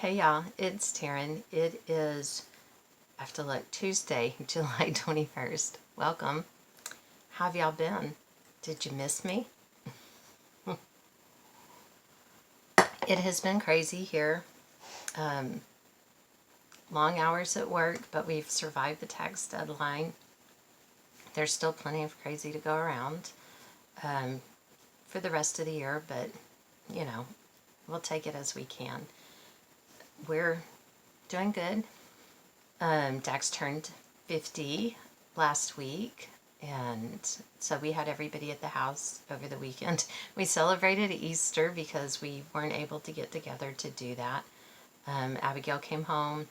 Hey y'all, it's Taryn. It is, I have to look, Tuesday, July 21st. Welcome. How have y'all been? Did you miss me? It has been crazy here. Um, Long hours at work, but we've survived the tax deadline. There's still plenty of crazy to go around for the rest of the year, but you know, we'll take it as we can. We're doing good. Dax turned 50 last week, and so we had everybody at the house over the weekend. We celebrated Easter because we weren't able to get together to do that. Abigail came home.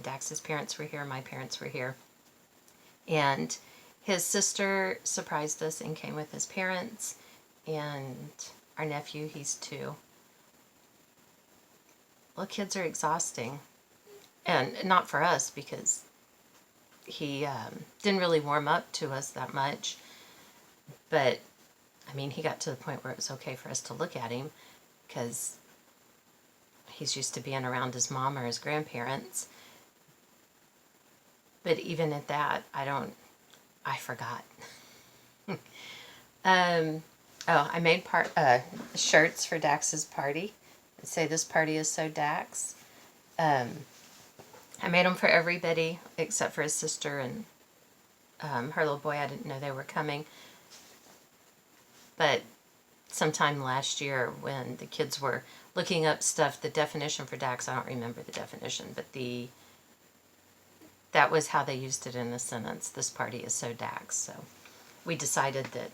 Dax's parents were here. My parents were here. And his sister surprised us and came with his parents. And our nephew, he's 2. Well, kids are exhausting. And not for us because he didn't really warm up to us that much. But, I mean, he got to the point where it was okay for us to look at him because he's used to being around his mom or his grandparents. But even at that, I forgot. I made shirts for Dax's party. They say this party is so Dax. I made them for everybody except for his sister and her little boy. I didn't know they were coming. But sometime last year when the kids were looking up stuff, the definition for Dax, I don't remember the definition, but that was how they used it in a sentence. This party is so Dax. So we decided that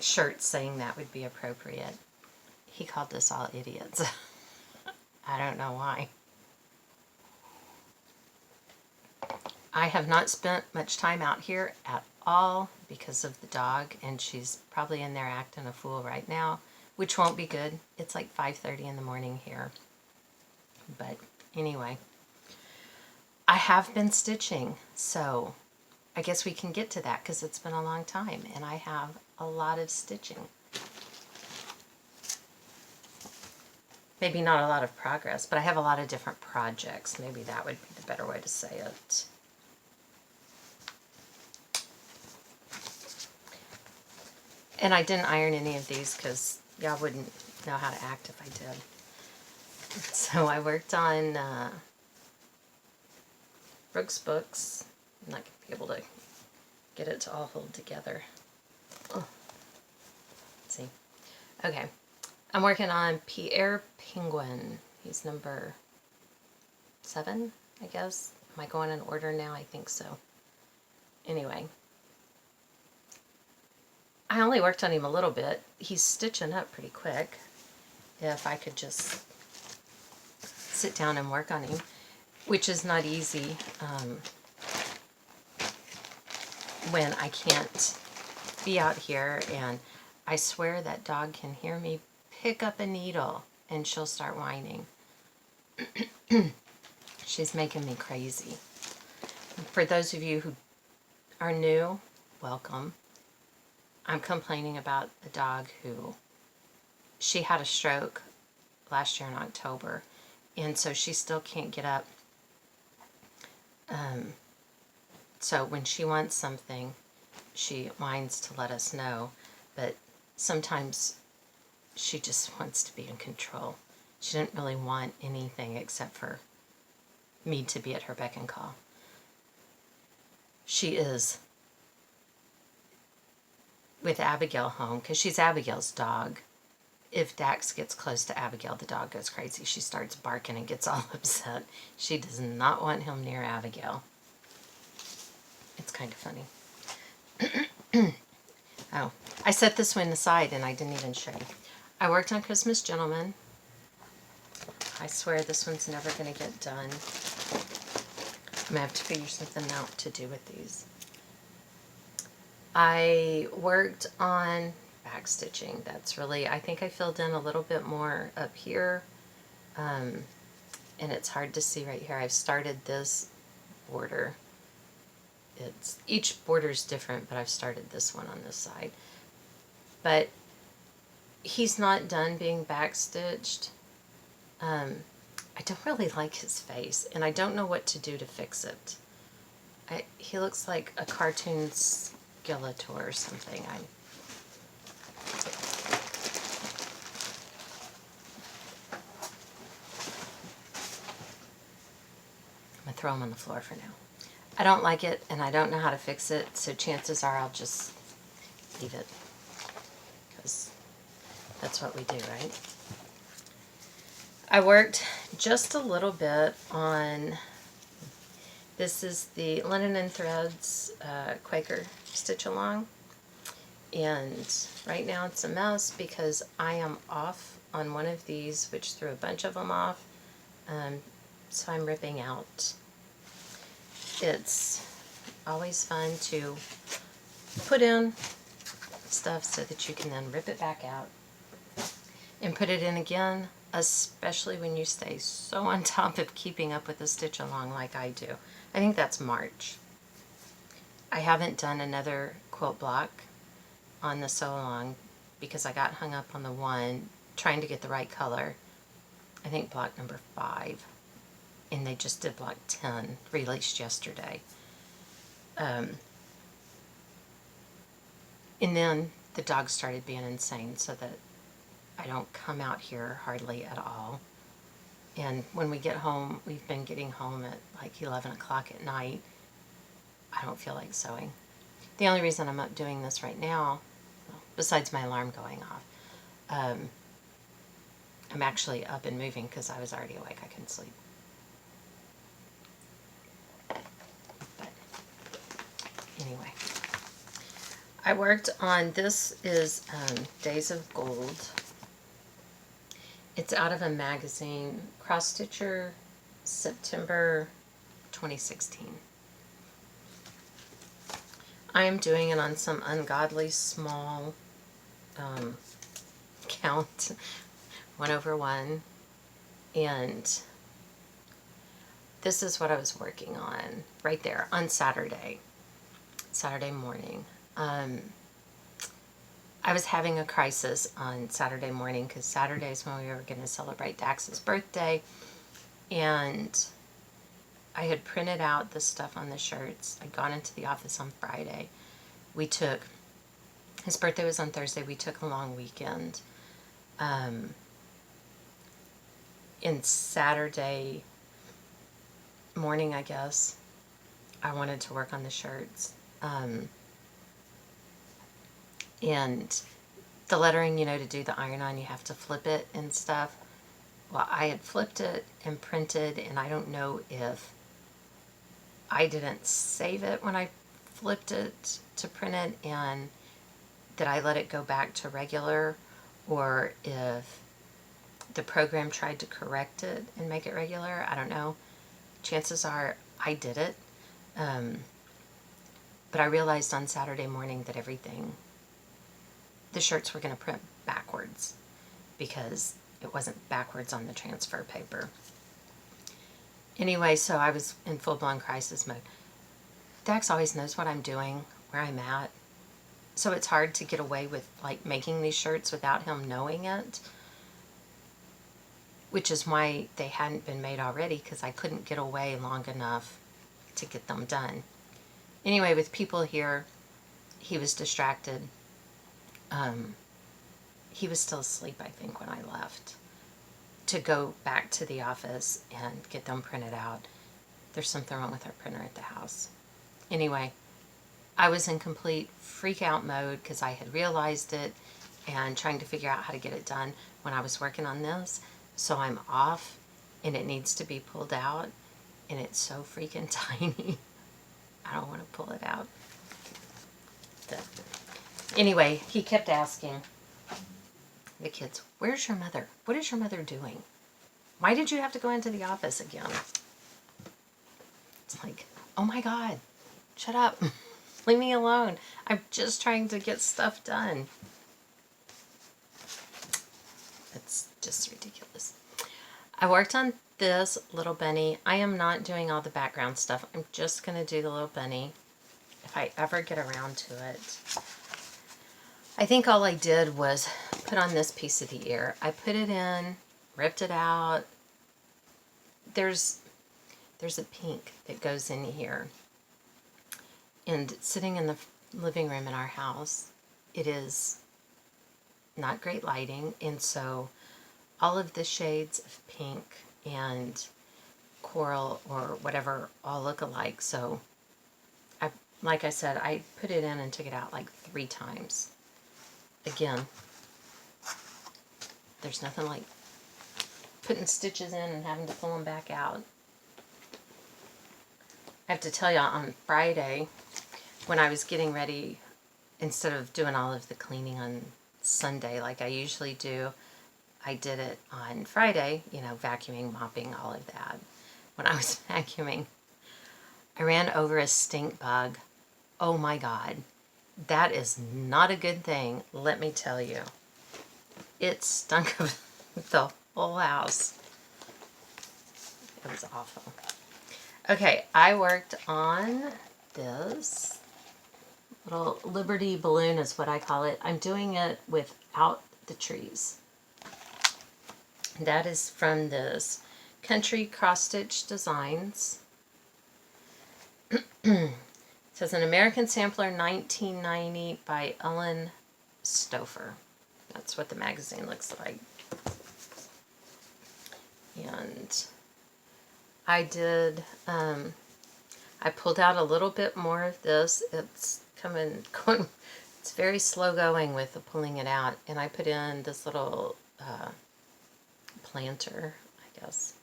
shirts saying that would be appropriate. He called us all idiots. I don't know why. I have not spent much time out here at all because of the dog, and she's probably in there acting a fool right now, which won't be good. It's like 5:30 in the morning here. But anyway, I have been stitching, so I guess we can get to that because it's been a long time, and I have a lot of stitching. Maybe not a lot of progress, but I have a lot of different projects. Maybe that would be the better way to say it. And I didn't iron any of these because y'all wouldn't know how to act if I did. So I worked on Brooks books. I'm not going to be able to get it to all hold together. Oh. Let's see. Okay. I'm working on Pierre Penguin. He's number 7, I guess. Am I going in order now? I think so. Anyway. I only worked on him a little bit. He's stitching up pretty quick. If I could just sit down and work on him, which is not easy when I can't be out here, and I swear that dog can hear me pick up a needle and she'll start whining. She's making me crazy. For those of you who are new, welcome. I'm complaining about a dog who, she had a stroke last year in October, and so she still can't get up. So when she wants something, she whines to let us know, but sometimes she just wants to be in control. She didn't really want anything except for me to be at her beck and call. She is with Abigail home, because she's Abigail's dog. If Dax gets close to Abigail, the dog goes crazy. She starts barking and gets all upset. She does not want him near Abigail. It's kind of funny. Oh, I set this one aside and I didn't even show you. I worked on Christmas Gentleman. I swear this one's never going to get done. I'm going to have to figure something out to do with these. I worked on back stitching. That's really, I think I filled in a little bit more up here. And it's hard to see right here. I've started this border. Each border is different, but I've started this one on this side. But he's not done being backstitched. I don't really like his face, and I don't know what to do to fix it. He looks like a cartoon Skeletor or something. I'm going to throw him on the floor for now. I don't like it, and I don't know how to fix it, so chances are I'll just leave it, because that's what we do, right? I worked just a little bit on, this is the Linen and Threads Quaker Stitch Along, and right now it's a mess because I am off on one of these, which threw a bunch of them off, so I'm ripping out. It's always fun to put in stuff so that you can then rip it back out and put it in again, especially when you stay so on top of keeping up with the stitch along like I do. I think that's March. I haven't done another quilt block on the sew along because I got hung up on the one trying to get the right color. I think block number 5, and they just did block 10 released yesterday. And then the dog started being insane, so that I don't come out here hardly at all. And when we get home, we've been getting home at like 11 o'clock at night. I don't feel like sewing. The only reason I'm up doing this right now, well, besides my alarm going off, I'm actually up and moving because I was already awake. I couldn't sleep. But anyway, I worked on, this is Days of Gold. It's out of a magazine, Cross Stitcher, September 2016. I am doing it on some ungodly small count, 1/1, and this is what I was working on right there on Saturday morning. I was having a crisis on Saturday morning because Saturday is when we were going to celebrate Dax's birthday, and I had printed out the stuff on the shirts. I'd gone into the office on Friday. His birthday was on Thursday. We took a long weekend. In Saturday morning, I guess, I wanted to work on the shirts. And the lettering, to do the iron-on, you have to flip it and stuff. Well, I had flipped it and printed, and I don't know if I didn't save it when I flipped it to print it, and did I let it go back to regular, or if the program tried to correct it and make it regular. I don't know. Chances are I did it. But I realized on Saturday morning that the shirts were going to print backwards because it wasn't backwards on the transfer paper. Anyway, so I was in full-blown crisis mode. Dax always knows what I'm doing, where I'm at. So it's hard to get away with like making these shirts without him knowing it. Which is why they hadn't been made already, because I couldn't get away long enough to get them done. Anyway, with people here, he was distracted. He was still asleep, I think, when I left to go back to the office and get them printed out. There's something wrong with our printer at the house. Anyway, I was in complete freak out mode because I had realized it and trying to figure out how to get it done when I was working on this. So I'm off and it needs to be pulled out, and it's so freaking tiny. I don't want to pull it out. But anyway, he kept asking the kids, "Where's your mother? What is your mother doing? Why did you have to go into the office again?" It's like, oh my God, shut up. Leave me alone. I'm just trying to get stuff done. It's just ridiculous. I worked on this little bunny. I am not doing all the background stuff. I'm just going to do the little bunny if I ever get around to it. I think all I did was put on this piece of the ear. I put it in ripped it out. There's a pink that goes in here. And sitting in the living room in our house, it is not great lighting. And so all of the shades of pink and coral or whatever all look alike. So like I said, I put it in and took it out like 3 times. Again, there's nothing like putting stitches in and having to pull them back out. I have to tell you, on Friday, when I was getting ready, instead of doing all of the cleaning on Sunday like I usually do, I did it on Friday, vacuuming, mopping, all of that. When I was vacuuming, I ran over a stink bug. Oh my God. That is not a good thing, let me tell you. It stunk of the whole house. It was awful. Okay, I worked on this little Liberty balloon is what I call it. I'm doing it without the trees. That is from this Country Cross Stitch Designs. It says an American Sampler 1990 by Ellen Stouffer. That's what the magazine looks like. And I did, I pulled out a little bit more of this. It's it's very slow going with the pulling it out. And I put in this little planter, I guess.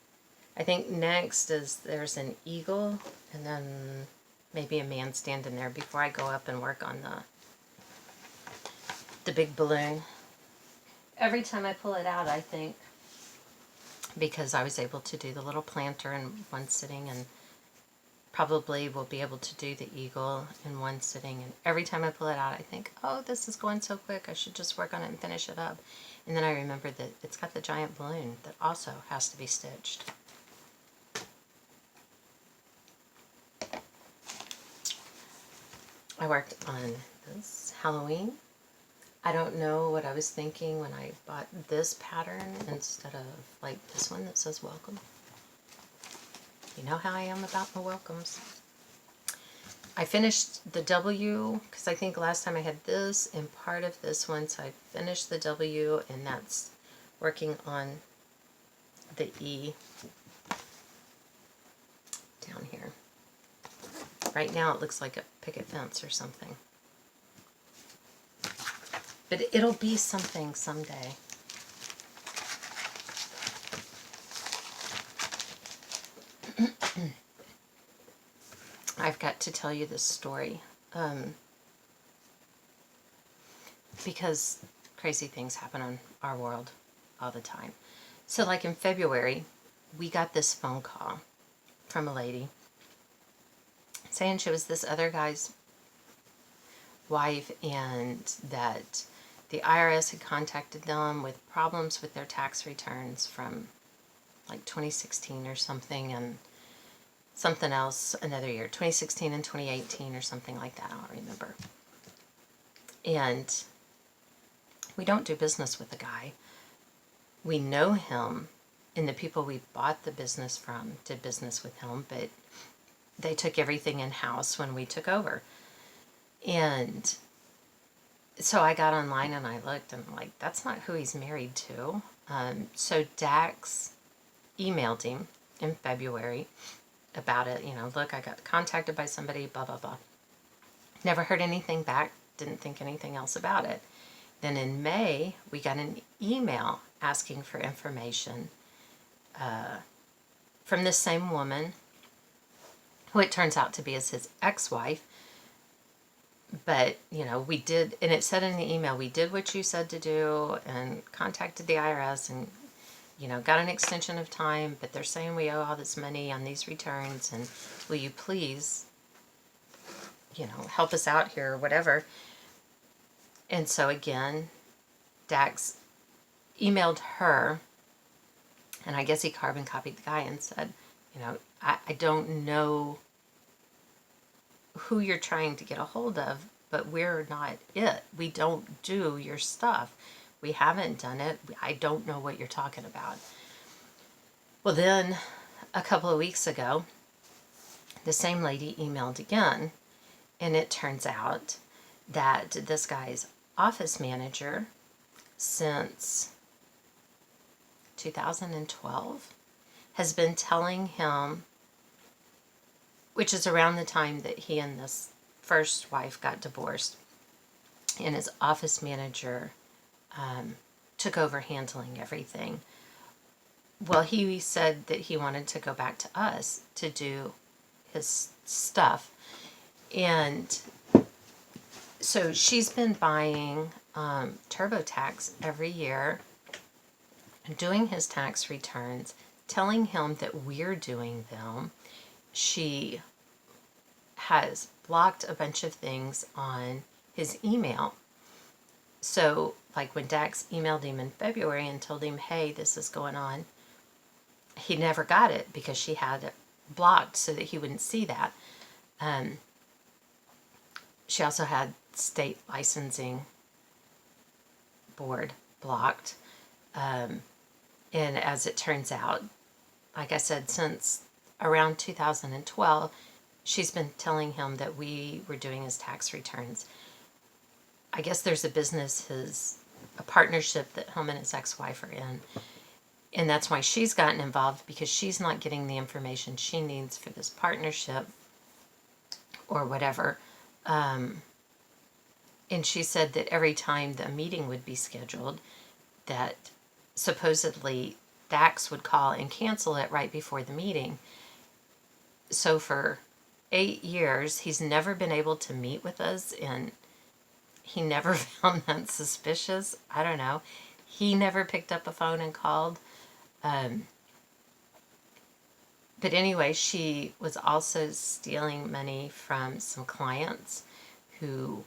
I think next is there's an eagle and then maybe a man standing there before I go up and work on the big balloon. Every time I pull it out, I think, because I was able to do the little planter in one sitting, and probably will be able to do the eagle in one sitting, and every time I pull it out I think, oh, this is going so quick, I should just work on it and finish it up. And then I remember that it's got the giant balloon that also has to be stitched. I worked on this Halloween. I don't know what I was thinking when I bought this pattern instead of like this one that says welcome. You know how I am about the welcomes. I finished the W because I think last time I had this and part of this one, so I finished the W, and that's working on the E down here. Right now it looks like a picket fence or something. But it'll be something someday. I've got to tell you this story. Because crazy things happen in our world all the time. So like in February, we got this phone call from a lady saying she was this other guy's wife, and that the IRS had contacted them with problems with their tax returns from like 2016 or something, and something else another year, 2016 and 2018 or something like that, I don't remember. And we don't do business with the guy. We know him, and the people we bought the business from did business with him, but they took everything in-house when we took over. And so I got online and I looked, and I'm like, that's not who he's married to. So Dax emailed him in February about it. Look, I got contacted by somebody, blah, blah, blah. Never heard anything back. Didn't think anything else about it. Then in May, we got an email asking for information from this same woman, who it turns out to be as his ex-wife. But, we did, and it said in the email, we did what you said to do and contacted the IRS and, got an extension of time, but they're saying we owe all this money on these returns, and will you please, help us out here or whatever. And so again, Dax emailed her, and I guess he carbon copied the guy and said, I don't know who you're trying to get a hold of, but we're not it. We don't do your stuff. We haven't done it. I don't know what you're talking about. Well, then a couple of weeks ago, the same lady emailed again, and it turns out that this guy's office manager since 2012 has been telling him, which is around the time that he and this first wife got divorced, and his office manager took over handling everything. Well, he said that he wanted to go back to us to do his stuff. And so she's been buying TurboTax every year, doing his tax returns, telling him that we're doing them. She has blocked a bunch of things on his email. So, like when Dax emailed him in February and told him, hey, this is going on, he never got it because she had it blocked so that he wouldn't see that. She also had state licensing board blocked. And as it turns out, like I said, since around 2012, she's been telling him that we were doing his tax returns. I guess there's a partnership that him and his ex-wife are in. And that's why she's gotten involved, because she's not getting the information she needs for this partnership or whatever. And she said that every time the meeting would be scheduled, that supposedly Dax would call and cancel it right before the meeting. So for 8 years, he's never been able to meet with us, and he never found that suspicious. I don't know. He never picked up a phone and called. But anyway, she was also stealing money from some clients who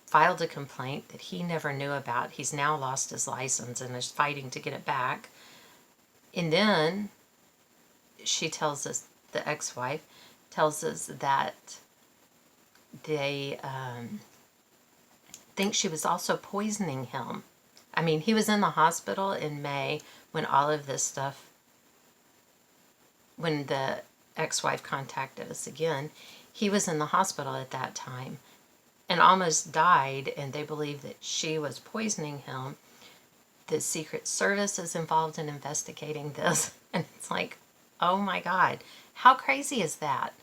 filed a complaint that he never knew about. He's now lost his license and is fighting to get it back. And then she tells us, the ex-wife tells us that they think she was also poisoning him. I mean, he was in the hospital in May when all of this stuff, when the ex-wife contacted us again. He was in the hospital at that time and almost died, and they believe that she was poisoning him. The Secret Service is involved in investigating this, and it's like, oh my God, how crazy is that?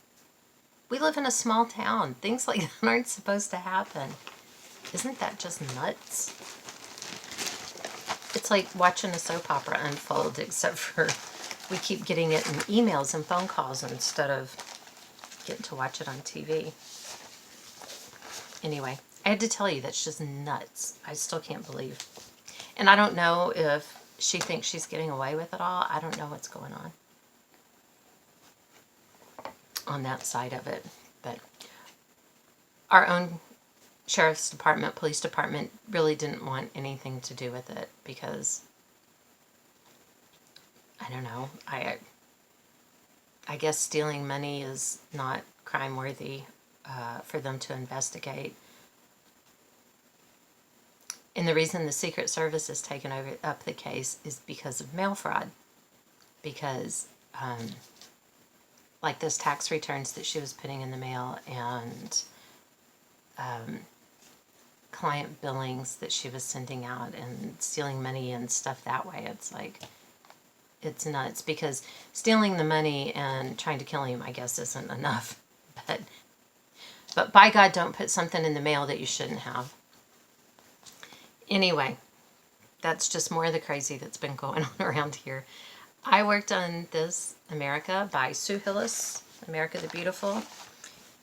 We live in a small town. Things like that aren't supposed to happen. Isn't that just nuts? It's like watching a soap opera unfold, except for we keep getting it in emails and phone calls instead of getting to watch it on TV. Anyway, I had to tell you, that's just nuts. I still can't believe. And I don't know if she thinks she's getting away with it all. I don't know what's going on that side of it. But our own sheriff's department, police department really didn't want anything to do with it because, I don't know, I guess stealing money is not crime worthy for them to investigate. And the reason the Secret Service has taken up the case is because of mail fraud. Because like those tax returns that she was putting in the mail, and client billings that she was sending out, and stealing money and stuff that way. It's like, it's nuts, because stealing the money and trying to kill him, I guess, isn't enough. But by God, don't put something in the mail that you shouldn't have. Anyway, that's just more of the crazy that's been going on around here. I worked on this America by Sue Hillis, America the Beautiful,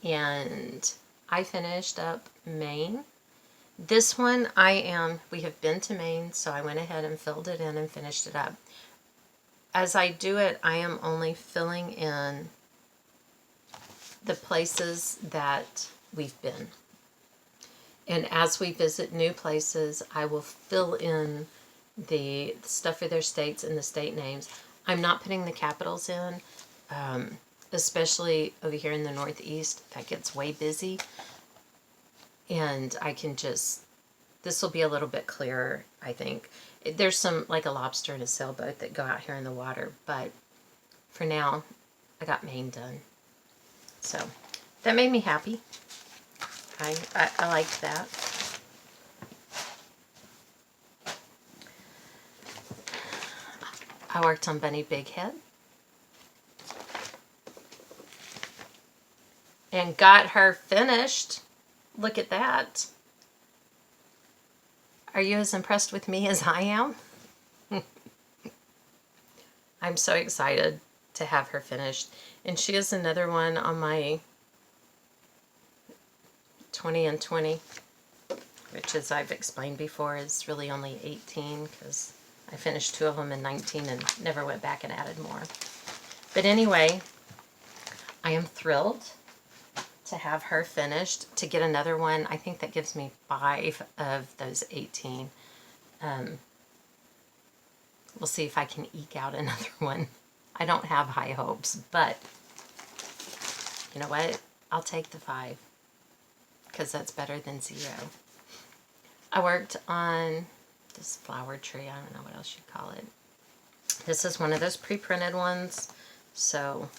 and I finished up Maine. This one we have been to Maine, so I went ahead and filled it in and finished it up. As I do it, I am only filling in the places that we've been. And as we visit new places, I will fill in the stuff for their states and the state names. I'm not putting the capitals in, especially over here in the Northeast. That gets way busy. And I can just, this will be a little bit clearer, I think. There's some, like a lobster and a sailboat that go out here in the water, but for now, I got Maine done. So that made me happy. I liked that. I worked on Bunny Big Head. And got her finished. Look at that. Are you as impressed with me as I am? I'm so excited to have her finished. And she is another one on my 20 and 20, which, as I've explained before, is really only 18 because I finished 2 of them in 19 and never went back and added more. But anyway, I am thrilled to have her finished. To get another one, I think that gives me 5 of those 18. We'll see if I can eke out another one. I don't have high hopes, but you know what? I'll take the 5 because that's better than 0. I worked on this flower tree. I don't know what else you call it. This is one of those pre-printed ones. So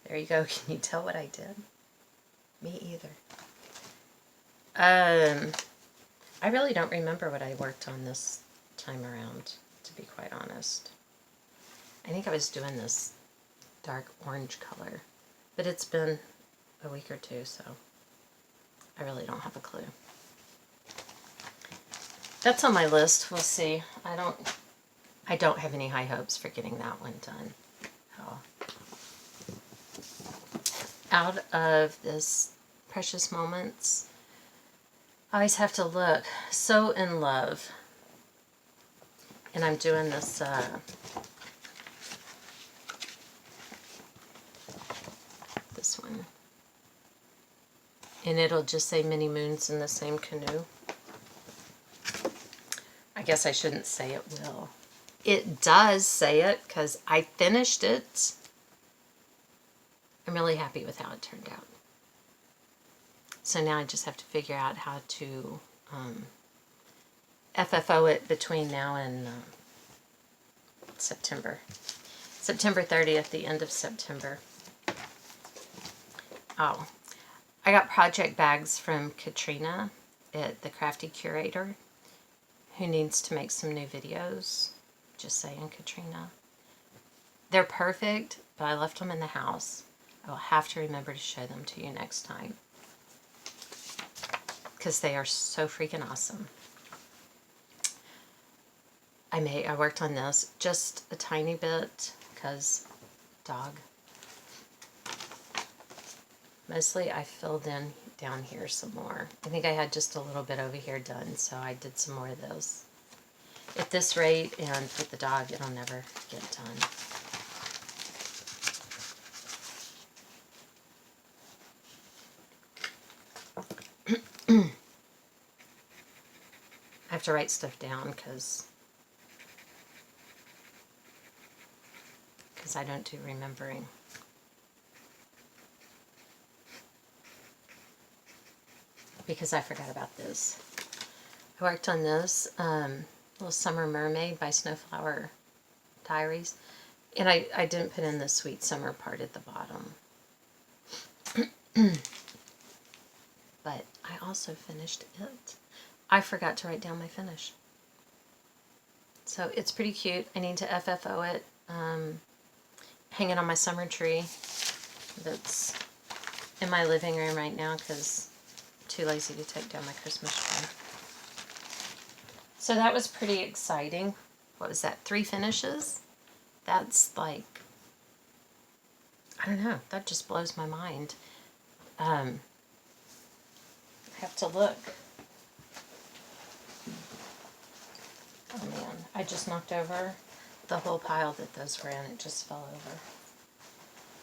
there you go. Can you tell what I did? Me either. I really don't remember what I worked on this time around, to be quite honest. I think I was doing this dark orange color, but it's been a week or 2, so I really don't have a clue. That's on my list. We'll see. I don't have any high hopes for getting that one done. Oh. Out of this Precious Moments, I always have to look. So in Love. And I'm doing this this one. And it'll just say Many Moons in the Same Canoe. I guess I shouldn't say it will. It does say it because I finished it. I'm really happy with how it turned out. So now I just have to figure out how to FFO it between now and September. September 30th, the end of September. Oh, I got project bags from Katrina at the Crafty Curator, who needs to make some new videos. Just saying, Katrina. They're perfect, but I left them in the house. I will have to remember to show them to you next time, because they are so freaking awesome. I worked on this just a tiny bit, because dog. Mostly I filled in down here some more. I think I had just a little bit over here done, so I did some more of those. At this rate, and with the dog, it'll never get done. I have to write stuff down because I don't do remembering. Because I forgot about this. I worked on this Little Summer Mermaid by Snowflower Diaries. And I didn't put in the sweet summer part at the bottom. But I also finished it. I forgot to write down my finish. So it's pretty cute. I need to FFO it. Hang it on my summer tree that's in my living room right now because I'm too lazy to take down my Christmas tree. So that was pretty exciting. What was that? 3 finishes? That's like, I don't know. That just blows my mind. I have to look. Oh man, I just knocked over the whole pile that those were in. It just fell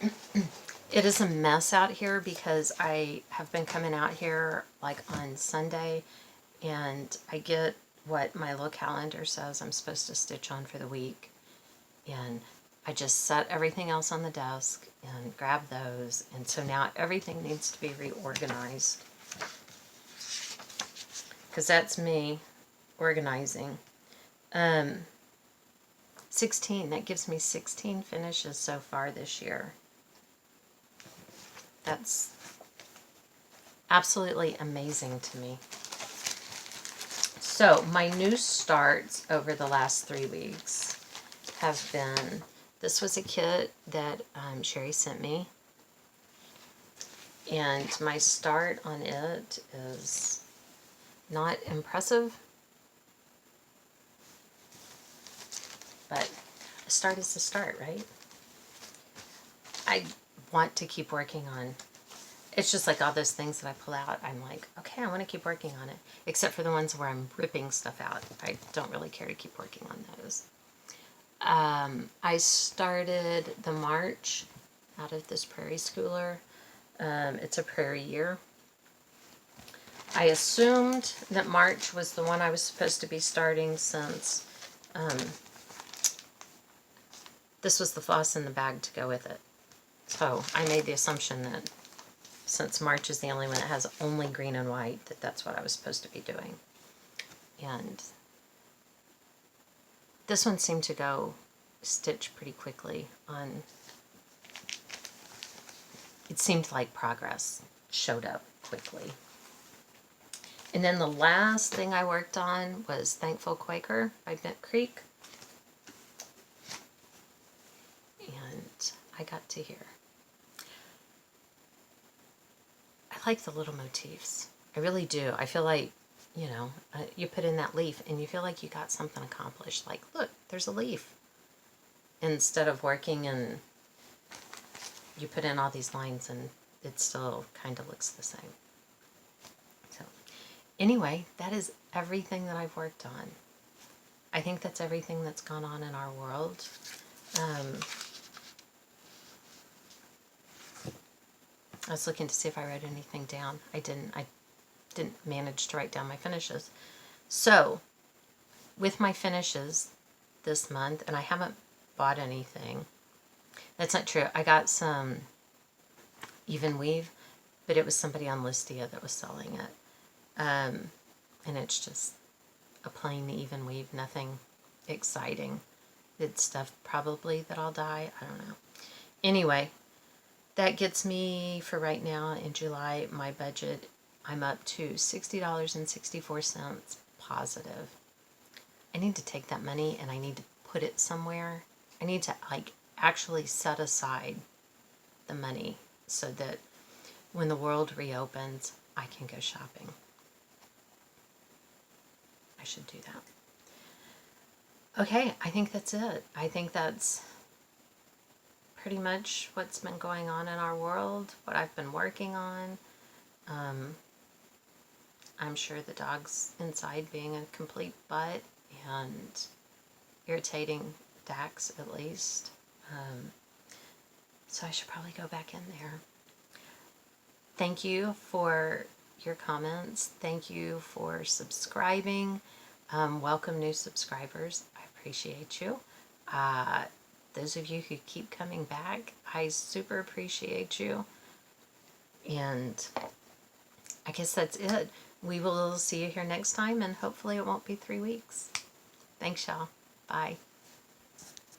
over. It is a mess out here because I have been coming out here like on Sunday and I get what my little calendar says I'm supposed to stitch on for the week. And I just set everything else on the desk and grab those. And so now everything needs to be reorganized. Because that's me organizing. 16, that gives me 16 finishes so far this year. That's absolutely amazing to me. So my new starts over the last 3 weeks have been, this was a kit that Sherry sent me. And my start on it is not impressive, but a start is a start, right? I want to keep working on, it's just like all those things that I pull out, I'm like, okay, I want to keep working on it. Except for the ones where I'm ripping stuff out. I don't really care to keep working on those. I started the March out of this Prairie Schooler. It's a Prairie year. I assumed that March was the one I was supposed to be starting since this was the floss in the bag to go with it. So I made the assumption that since March is the only one that has only green and white, that that's what I was supposed to be doing. And this one seemed to go stitch pretty quickly on, it seemed like progress showed up quickly. And then the last thing I worked on was Thankful Quaker by Bent Creek. And I got to here. I like the little motifs. I really do. I feel like, you know, you put in that leaf and you feel like you got something accomplished. Like, look, there's a leaf. Instead of working and you put in all these lines and it still kind of looks the same. So anyway, that is everything that I've worked on. I think that's everything that's gone on in our world. I was looking to see if I wrote anything down. I didn't manage to write down my finishes. So, with my finishes this month, and I haven't bought anything. That's not true. I got some even weave, but it was somebody on Listia that was selling it. And it's just a plain even weave, nothing exciting. It's stuff probably that I'll dye. I don't know. Anyway, that gets me, for right now, in July, my budget, I'm up to $60.64 positive. I need to take that money and I need to put it somewhere. I need to, like, actually set aside the money so that when the world reopens, I can go shopping. I should do that. Okay, I think that's it. I think that's pretty much what's been going on in our world, what I've been working on. I'm sure the dog's inside being a complete butt and irritating Dax at least. So I should probably go back in there. Thank you for your comments. Thank you for subscribing. Welcome new subscribers. I appreciate you. Those of you who keep coming back, I super appreciate you. And I guess that's it. We will see you here next time, and hopefully it won't be 3 weeks. Thanks, y'all. Bye.